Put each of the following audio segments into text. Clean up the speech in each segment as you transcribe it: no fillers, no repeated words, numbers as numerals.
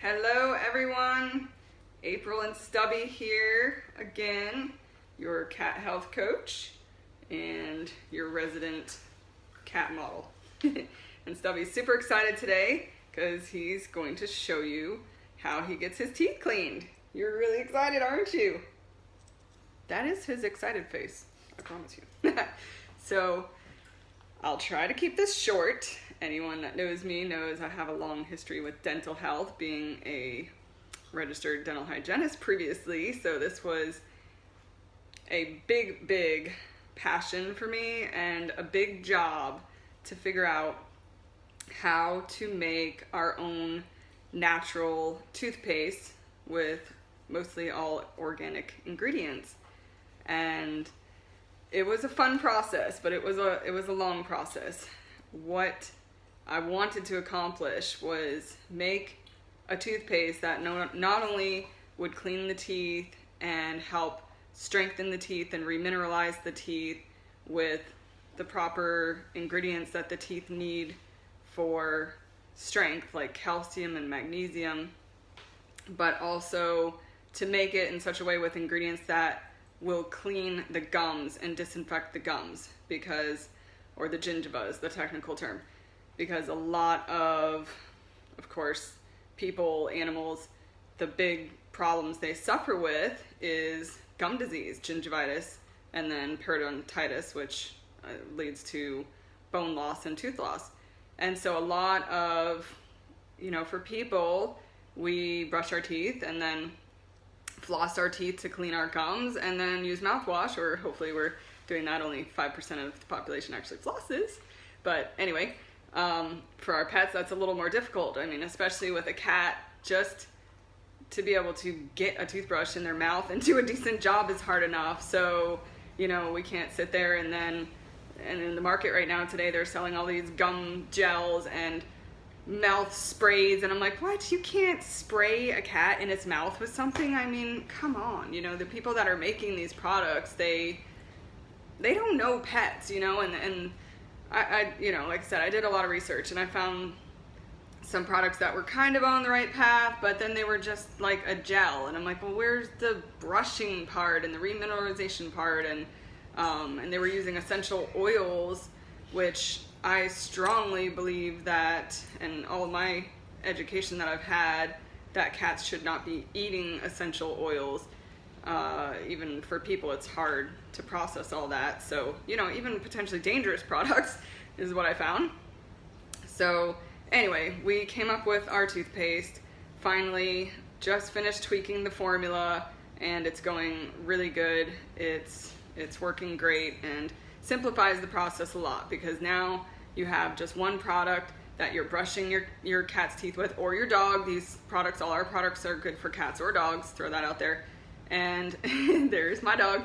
Hello everyone, April and Stubby here again, your cat health coach and your resident cat model. And Stubby's super excited today because he's going to show you how he gets his teeth cleaned. You're really excited, aren't you? That is his excited face, I promise you. So I'll try to keep this short. Anyone that knows me knows I have a long history with dental health, being a registered dental hygienist previously. So this was a big passion for me and a big job to figure out how to make our own natural toothpaste with mostly all organic ingredients. And it was a fun process, but it was a long process. What I wanted to accomplish was make a toothpaste that not only would clean the teeth and help strengthen the teeth and remineralize the teeth with the proper ingredients that the teeth need for strength, like calcium and magnesium, but also to make it in such a way with ingredients that will clean the gums and disinfect the gums, or the gingiva is the technical term, because a lot of course, people, animals, the big problems they suffer with is gum disease, gingivitis, and then periodontitis, which leads to bone loss and tooth loss. And so a lot of, for people, we brush our teeth and then floss our teeth to clean our gums and then use mouthwash, or hopefully we're doing that. Only 5% of the population actually flosses. But anyway, for our pets, that's a little more difficult. I mean, especially with a cat, just to be able to get a toothbrush in their mouth and do a decent job is hard enough. So, we can't sit there and in the market right now today, they're selling all these gum gels and mouth sprays, and I'm like, what? You can't spray a cat in its mouth with something? I mean, come on. The people that are making these products, they don't know pets, and I like I said, I did a lot of research and I found some products that were kind of on the right path, but then they were just like a gel, and I'm like, well, where's the brushing part and the remineralization part? And they were using essential oils, which I strongly believe that, and all of my education that I've had, that cats should not be eating essential oils. Even for people, it's hard to process all that. So, even potentially dangerous products is what I found. So anyway, we came up with our toothpaste, finally just finished tweaking the formula, and it's going really good. It's working great and simplifies the process a lot, because now you have just one product that you're brushing your cat's teeth with, or your dog. These products, all our products are good for cats or dogs, throw that out there. And there's my dog.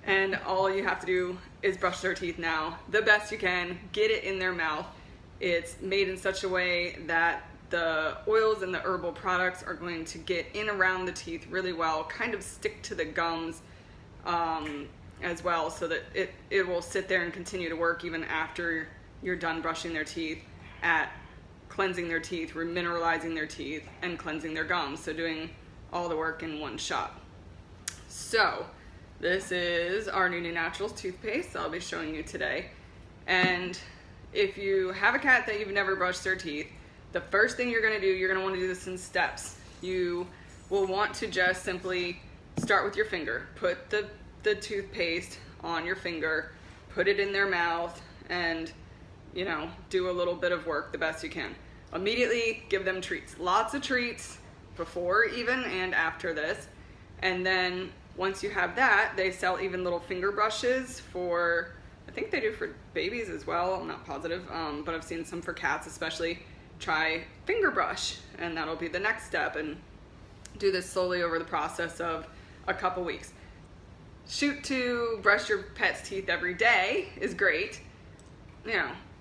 And all you have to do is brush their teeth now the best you can, get it in their mouth. It's made in such a way that the oils and the herbal products are going to get in around the teeth really well, kind of stick to the gums as well, so that it will sit there and continue to work even after you're done brushing their teeth, at cleansing their teeth, remineralizing their teeth, and cleansing their gums. So doing all the work in one shot. So this is our new Naturals toothpaste I'll be showing you today. And if you have a cat that you've never brushed their teeth, the first thing you're going to do, you're going to want to do this in steps. You will want to just simply start with your finger. Put the toothpaste on your finger, put it in their mouth, and do a little bit of work the best you can. Immediately give them treats, lots of treats, before even and after this. And then once you have that, they sell even little finger brushes for, I think they do for babies as well, I'm not positive, but I've seen some for cats especially. Try finger brush, and that'll be the next step, and do this slowly over the process of a couple weeks. Shoot to brush your pet's teeth every day is great.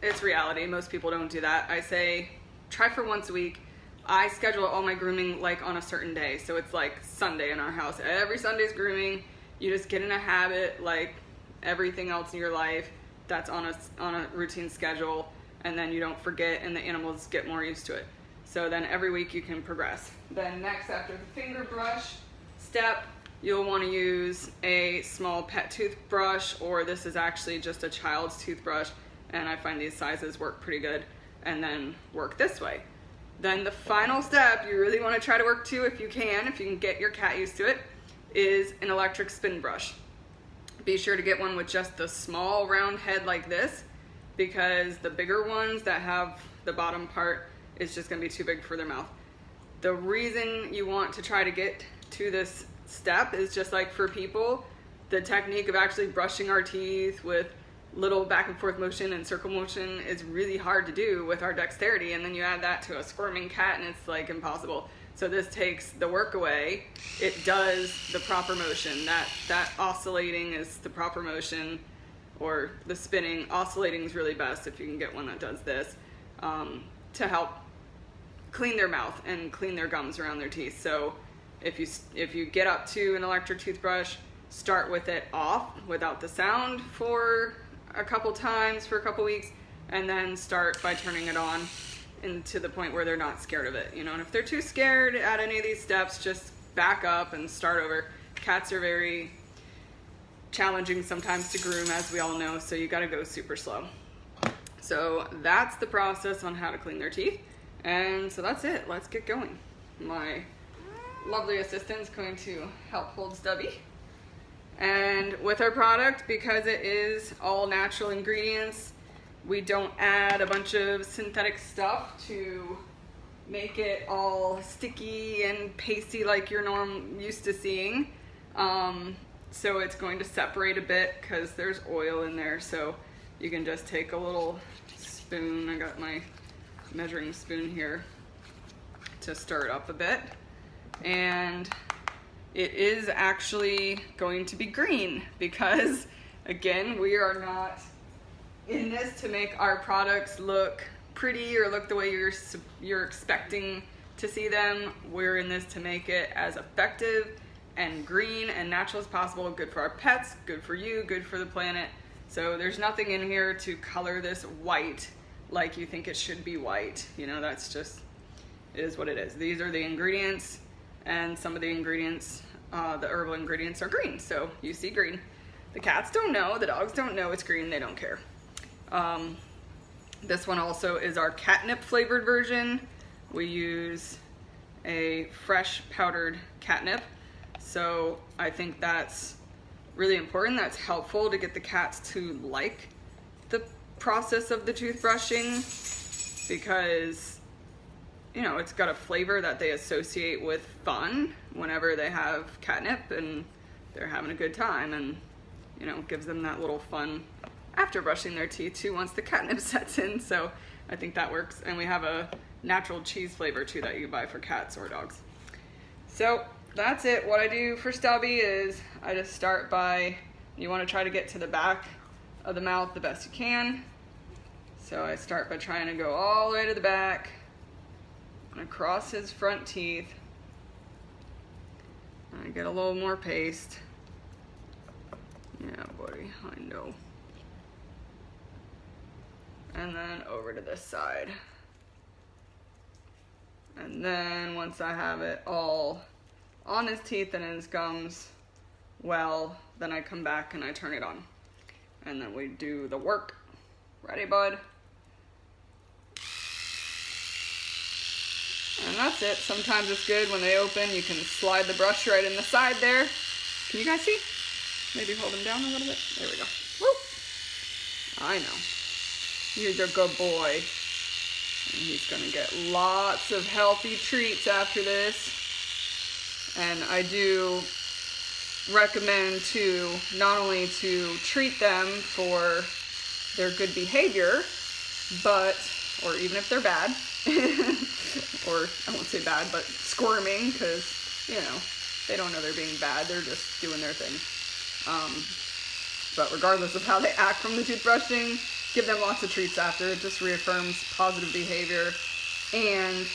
It's reality. Most people don't do that. I say try for once a week. I schedule all my grooming like on a certain day. So it's like Sunday in our house. Every Sunday's grooming. You just get in a habit like everything else in your life that's on a routine schedule, and then you don't forget and the animals get more used to it. So then every week you can progress. Then next, after the finger brush step, you'll want to use a small pet toothbrush, or this is actually just a child's toothbrush, and I find these sizes work pretty good, and then work this way. Then the final step you really want to try to work to, if you can get your cat used to it, is an electric spin brush. Be sure to get one with just the small round head like this, because the bigger ones that have the bottom part is just going to be too big for their mouth. The reason you want to try to get to this step is just like for people, the technique of actually brushing our teeth with little back and forth motion and circle motion is really hard to do with our dexterity, and then you add that to a squirming cat and it's like impossible. So this takes the work away. It does the proper motion. That oscillating is the proper motion, or the spinning. Oscillating is really best if you can get one that does this, to help clean their mouth and clean their gums around their teeth. So if you get up to an electric toothbrush, start with it off without the sound for a couple times for a couple weeks, and then start by turning it on and to the point where they're not scared of it, and if they're too scared at any of these steps, just back up and start over. Cats are very challenging sometimes to groom, as we all know, so you got to go super slow. So that's the process on how to clean their teeth, and so that's it. Let's get going. My lovely assistant's going to help hold Stubby. And with our product, because it is all natural ingredients, we don't add a bunch of synthetic stuff to make it all sticky and pasty like you're used to seeing. So it's going to separate a bit because there's oil in there. So you can just take a little spoon. I got my measuring spoon here to stir it up a bit. And it is actually going to be green because, again, we are not in this to make our products look pretty or look the way you're expecting to see them. We're in this to make it as effective and green and natural as possible. Good for our pets, good for you, good for the planet. So there's nothing in here to color this white like you think it should be white. That's just, it is what it is. These are the ingredients, and some of the ingredients, the herbal ingredients, are green. So you see green. The cats don't know, the dogs don't know it's green, they don't care. This one also is our catnip flavored version. We use a fresh powdered catnip. So I think that's really important. That's helpful to get the cats to like the process of the toothbrushing, because it's got a flavor that they associate with fun whenever they have catnip and they're having a good time, and gives them that little fun after brushing their teeth too once the catnip sets in. So I think that works. And we have a natural cheese flavor too that you can buy for cats or dogs. So that's it. What I do for Stubby is I just start by, you want to try to get to the back of the mouth the best you can. So I start by trying to go all the way to the back and across his front teeth. And I get a little more paste. Yeah, buddy, I know. And then over to this side. And then once I have it all on his teeth and his gums, well, then I come back and I turn it on. And then we do the work. Ready, bud? And that's it. Sometimes it's good when they open, you can slide the brush right in the side there. Can you guys see? Maybe hold him down a little bit. There we go. Woo! I know. He's a good boy. And he's gonna get lots of healthy treats after this. And I do recommend to not only to treat them for their good behavior, but, or even if they're bad, or I won't say bad, but squirming, because, they don't know they're being bad, they're just doing their thing. But regardless of how they act from the toothbrushing, give them lots of treats after. It just reaffirms positive behavior, and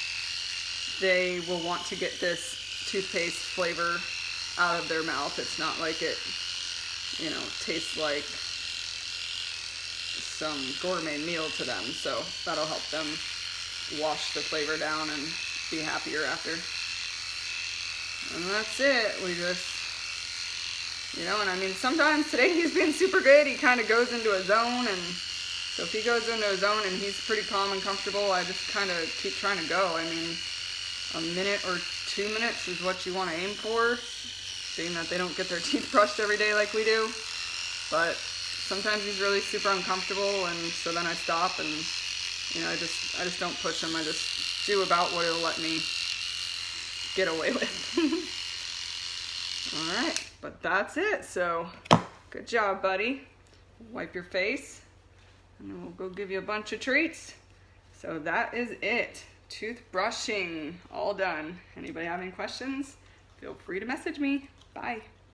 they will want to get this toothpaste flavor out of their mouth. It's not like it, tastes like some gourmet meal to them. So that'll help them wash the flavor down and be happier after. And that's it. We just, you know, and I mean, sometimes today he's been super good. He kind of goes into a zone, and so if he goes into a zone and he's pretty calm and comfortable, I just kind of keep trying to go. I mean, a minute or 2 minutes is what you want to aim for, being that they don't get their teeth brushed every day like we do. But sometimes he's really super uncomfortable, and so then I stop, and you know, I just don't push him. I just do about what he'll let me get away with. All right, but that's it. So good job, buddy. Wipe your face, and then we'll go give you a bunch of treats. So that is it. Toothbrushing all done. Anybody have any questions? Feel free to message me. Bye.